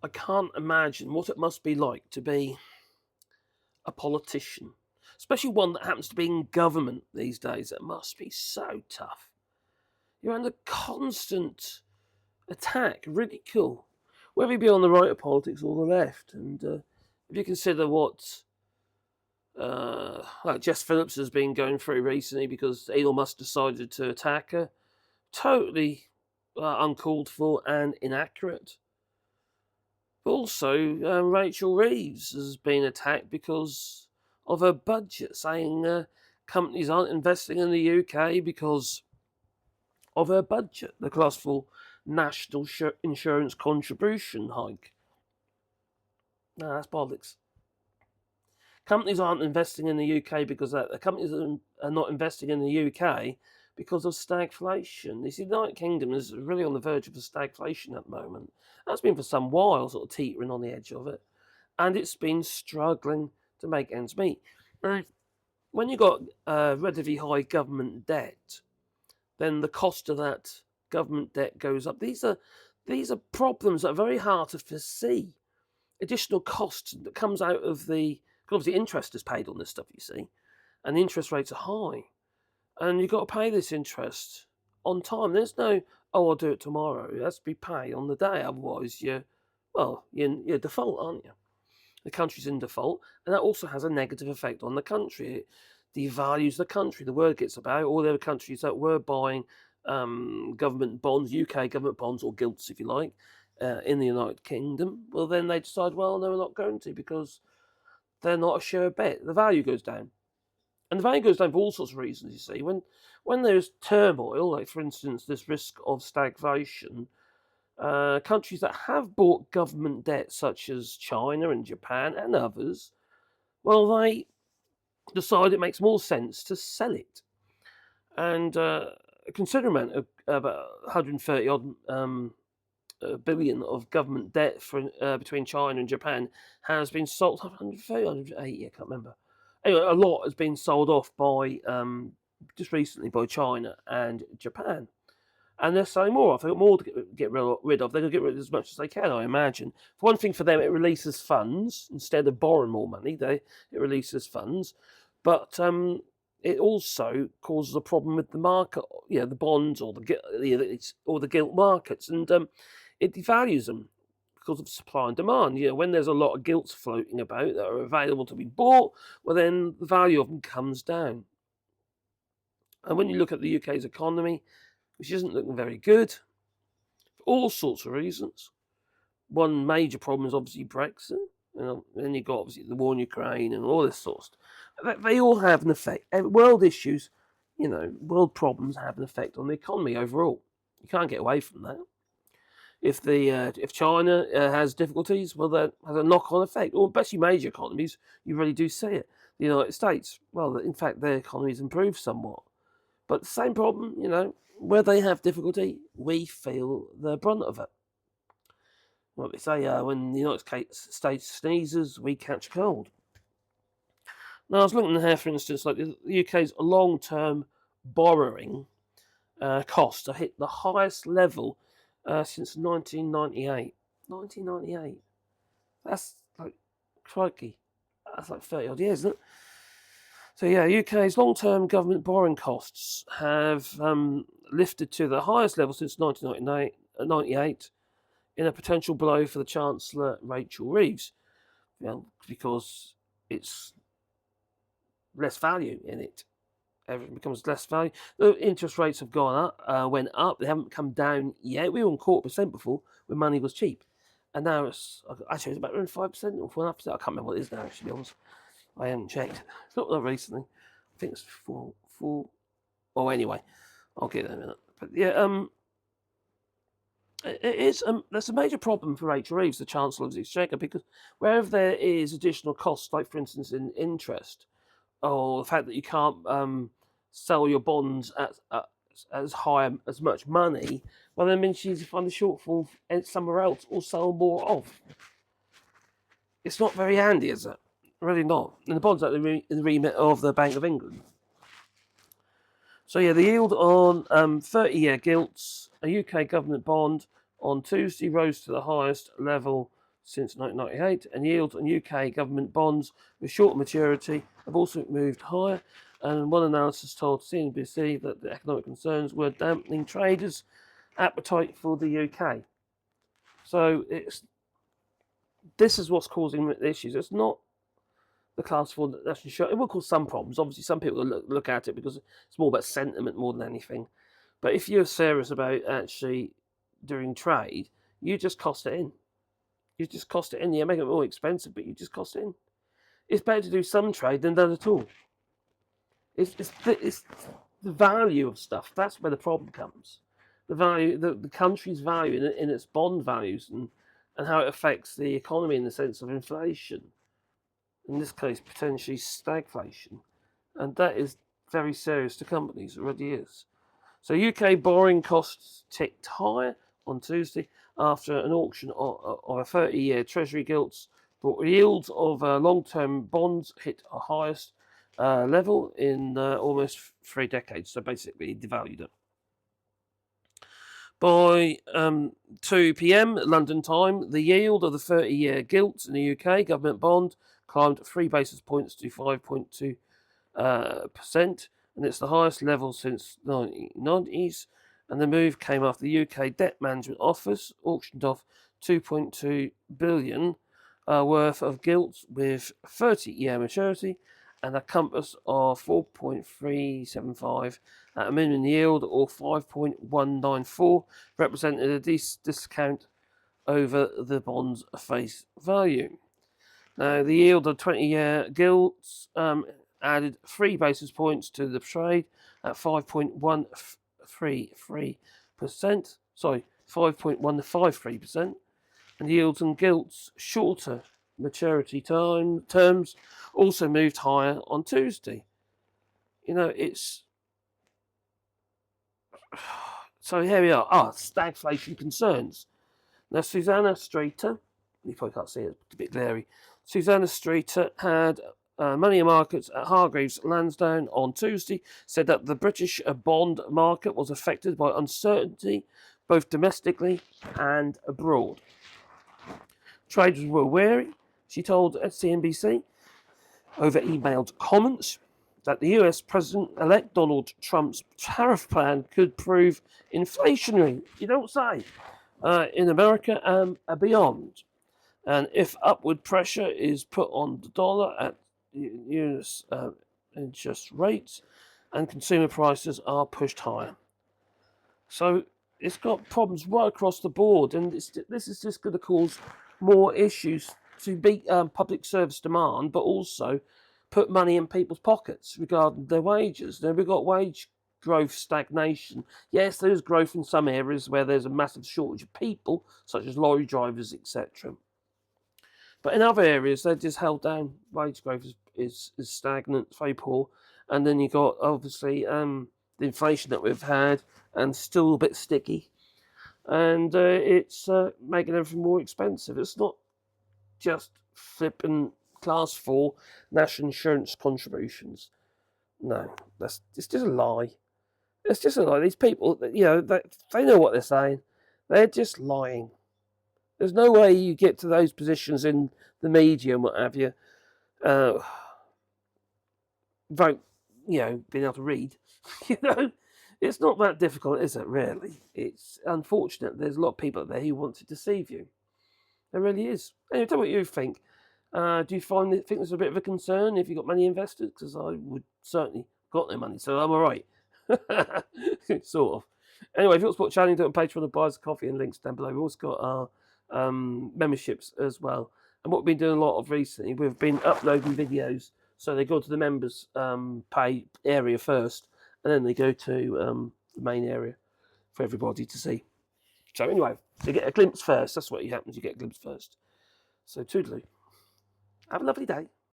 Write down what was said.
I can't imagine what it must be like to be a politician, especially one that happens to be in government these days. It must be so tough. You're under constant attack, ridicule, whether you be on the right of politics or the left. And if you consider what like Jess Phillips has been going through recently because Elon Musk decided to attack her, totally uncalled for and inaccurate. But also, Rachel Reeves has been attacked because of her budget, saying companies aren't investing in the UK because of her budget, the colossal national insurance contribution hike. No, that's bollocks. Companies aren't investing in the UK because the companies are not investing in the UK because of stagflation. The United Kingdom is really on the verge of a stagflation at the moment. That's been for some while, sort of teetering on the edge of it, and it's been struggling to make ends meet. Now, when you've got relatively high government debt, then the cost of that government debt goes up. These are problems that are very hard to foresee. Additional costs that comes out of the obviously interest is paid on this stuff, you see, and the interest rates are high, and you've got to pay this interest on time. There's no I'll do it tomorrow. It has to be paid on the day, otherwise you're default, aren't you? The country's in default, and that also has a negative effect on the country. It devalues the country. The word gets about all the other countries that were buying government bonds, UK government bonds or gilts, if you like, in the United Kingdom. Well, then they decide, well, no, we're not going to because they're not a sure bet. The value goes down. And the value goes down for all sorts of reasons, you see. When there's turmoil, like for instance this risk of stagflation, countries that have bought government debt, such as China and Japan and others, well, they decide it makes more sense to sell it. And a considerable amount of about 130 odd billion of government debt for between China and Japan has been sold. 130, 180, I can't remember. Anyway, a lot has been sold off by just recently by China and Japan, and they're selling more off. They've got more to get rid of. They're going to get rid of as much as they can, I imagine. For one thing, for them, it releases funds instead of borrowing more money. It releases funds, but it also causes a problem with the market, the bonds or the gilt markets, and it devalues them because of supply and demand. When there's a lot of gilts floating about that are available to be bought, well, then the value of them comes down. And when you look at the UK's economy, which isn't looking very good, for all sorts of reasons, one major problem is obviously Brexit. Then you've got obviously the war in Ukraine and all this sort of stuff. They all have an effect. World issues, world problems have an effect on the economy overall. You can't get away from that. If China has difficulties, well, that has a knock-on effect. Or especially major economies, you really do see it. The United States, well, in fact, their economy's improved somewhat, but the same problem, where they have difficulty, we feel the brunt of it. What they say, when the United States sneezes, we catch cold. Now, I was looking here, for instance, like the UK's long-term borrowing costs have hit the highest level since 1998. 1998. That's like, crikey. That's like 30 odd years, isn't it? So yeah, UK's long-term government borrowing costs have lifted to the highest level since 1998 in a potential blow for the Chancellor Rachel Reeves, because it's less value in it. Everything becomes less value. The interest rates have gone up, went up. They haven't come down yet. We were on 0.25% before when money was cheap, and now it's actually about around 5% or 4.5%. I can't remember what it is now. To be honest, I haven't checked. It's not that recently. I think it's 4. Oh, anyway, I'll get it in a minute. But yeah, it is. That's a major problem for Rachel Reeves, the Chancellor of the Exchequer, because wherever there is additional costs, like for instance in interest, or the fact that you can't sell your bonds at as much money, well, that means you need to find a shortfall somewhere else or sell more of. It's not very handy, is it? Really not. And the bonds are in the remit of the Bank of England. So yeah, the yield on 30-year gilts, a UK government bond, on Tuesday rose to the highest level since 1998, and yields on UK government bonds with short maturity have also moved higher. And one analysis told CNBC that the economic concerns were dampening traders' appetite for the UK. So this is what's causing the issues. It's not the class for the national insurance. It will cause some problems. Obviously, some people look at it because it's more about sentiment more than anything. But if you're serious about actually doing trade, you just cost it in. You just cost it in. You make it more expensive, but you just cost it in. It's better to do some trade than none at all. It's the value of stuff. That's where the problem comes. The value, the country's value in its bond values and how it affects the economy in the sense of inflation. In this case, potentially stagflation. And that is very serious to companies. It already is. So UK borrowing costs ticked higher on Tuesday after an auction of a 30-year Treasury gilts. But yields of long-term bonds hit a highest level in almost 3 decades. So basically devalued it. By 2 p.m. London time, the yield of the 30-year gilts in the UK government bond climbed 3 basis points to 5.2%, and it's the highest level since the 1990s. And the move came after the UK Debt Management Office auctioned off 2.2 billion worth of gilts with 30-year maturity and a compass of 4.375 at a minimum yield, or 5.194, represented a discount over the bond's face value. Now, the yield of 20-year gilts added 3 basis points to the trade at 5.133%. Sorry, 5.153%. And yields on gilts shorter maturity terms also moved higher on Tuesday. You know, it's... So here we are. Stagflation concerns. Now, Susanna Streeter, you probably can't see it, it's a bit glary. Susanna Streeter had money markets at Hargreaves Lansdown on Tuesday, said that the British bond market was affected by uncertainty both domestically and abroad. Traders were wary, she told CNBC, over emailed comments, that the US President-elect Donald Trump's tariff plan could prove inflationary, you don't say, in America and beyond. And if upward pressure is put on the dollar at US interest rates and consumer prices are pushed higher. So it's got problems right across the board, and this is just going to cause more issues to beat public service demand, but also put money in people's pockets regarding their wages. Now, we've got wage growth stagnation. Yes, there's growth in some areas where there's a massive shortage of people, such as lorry drivers, etc. But in other areas, they're just held down. Wage growth is stagnant, very poor. And then you've got, obviously, the inflation that we've had, and still a bit sticky. And it's making everything more expensive. It's not just flipping class 4 national insurance contributions. No, it's just a lie. It's just a lie. These people, you know, they know what they're saying. They're just lying. There's no way you get to those positions in the media and what have you. Without, you know, being able to read. You know, it's not that difficult, is it? Really, it's unfortunate. There's a lot of people out there who want to deceive you. There really is. Anyway, tell me what you think. Do you think there's a bit of a concern if you've got money invested? Because I would certainly got no money, so I'm all right. Sort of. Anyway, if you want to support the channel, do it on Patreon, buy us a coffee, and links down below. We've also got our memberships as well. And what we've been doing a lot of recently, we've been uploading videos. So they go to the members pay area first, and then they go to the main area for everybody to see. So anyway, you get a glimpse first. That's what happens. You get a glimpse first. So toodaloo. Have a lovely day.